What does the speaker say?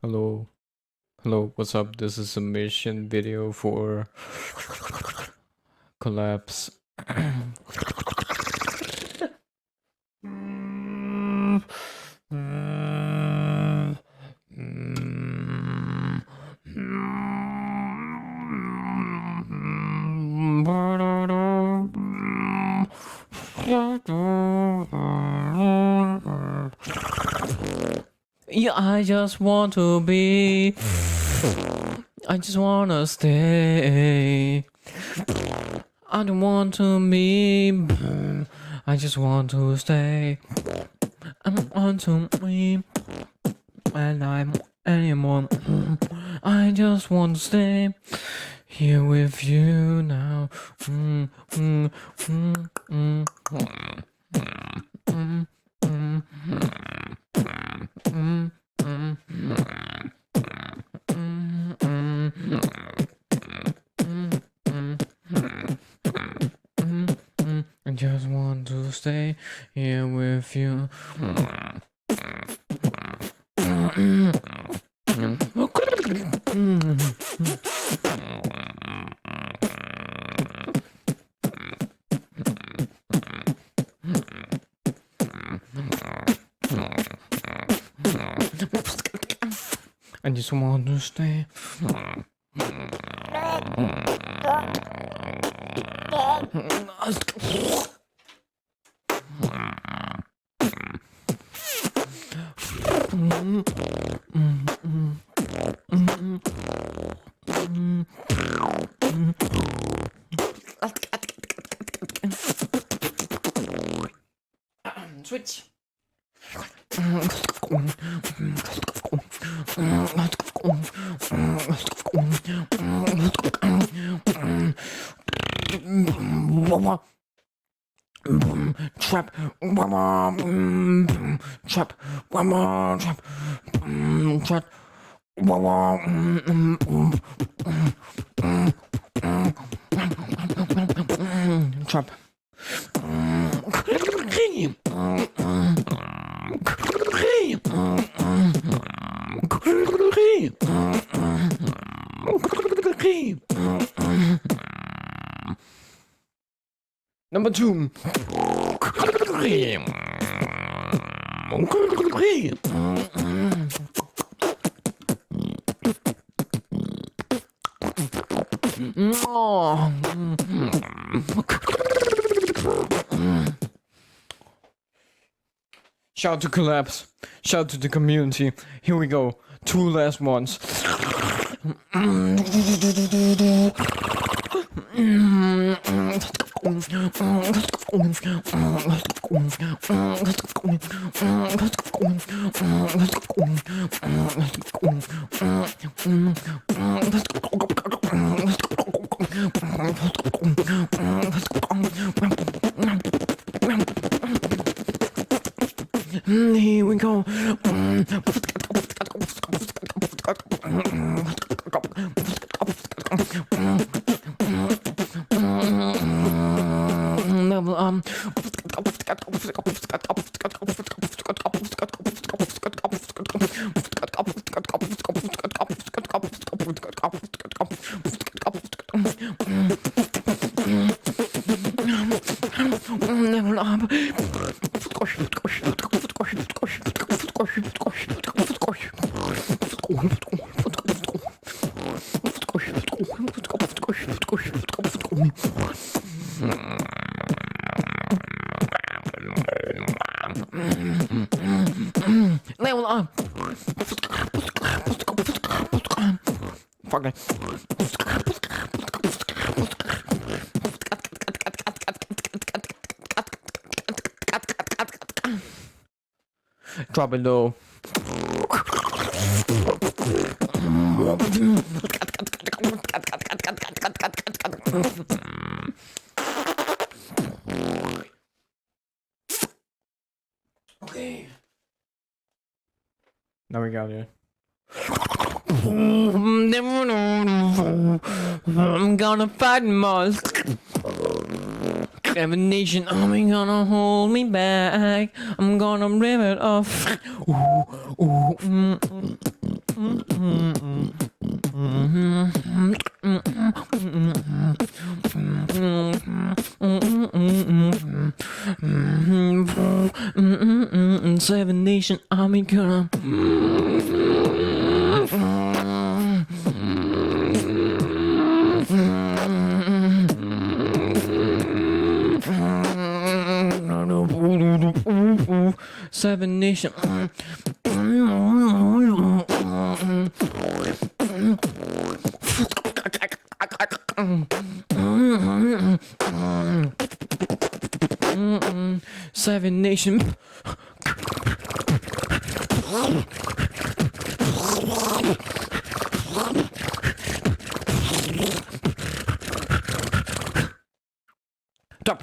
Hello, hello, what's up? This is a mission video for collapse. Yeah, I just want to be. I just wanna stay. I don't want to be. I just want to stay. I don't want to be. And I'm anymore. I just want to stay here with you now. I just want to stay here with you. I just want to stay. Switch. Trap, trap, trap, trap, trap. Number 2. Shout to collapse. Shout to the community. Here we go. 2 last ones. Here we go. Level up. Level up. Fuck it. Drop it low. Okay. Now we got it. I'm gonna fight my nation army, gonna hold me back. I'm gonna rip it off. Nation Army Girl. 7 Nation. 7 Nation. Top.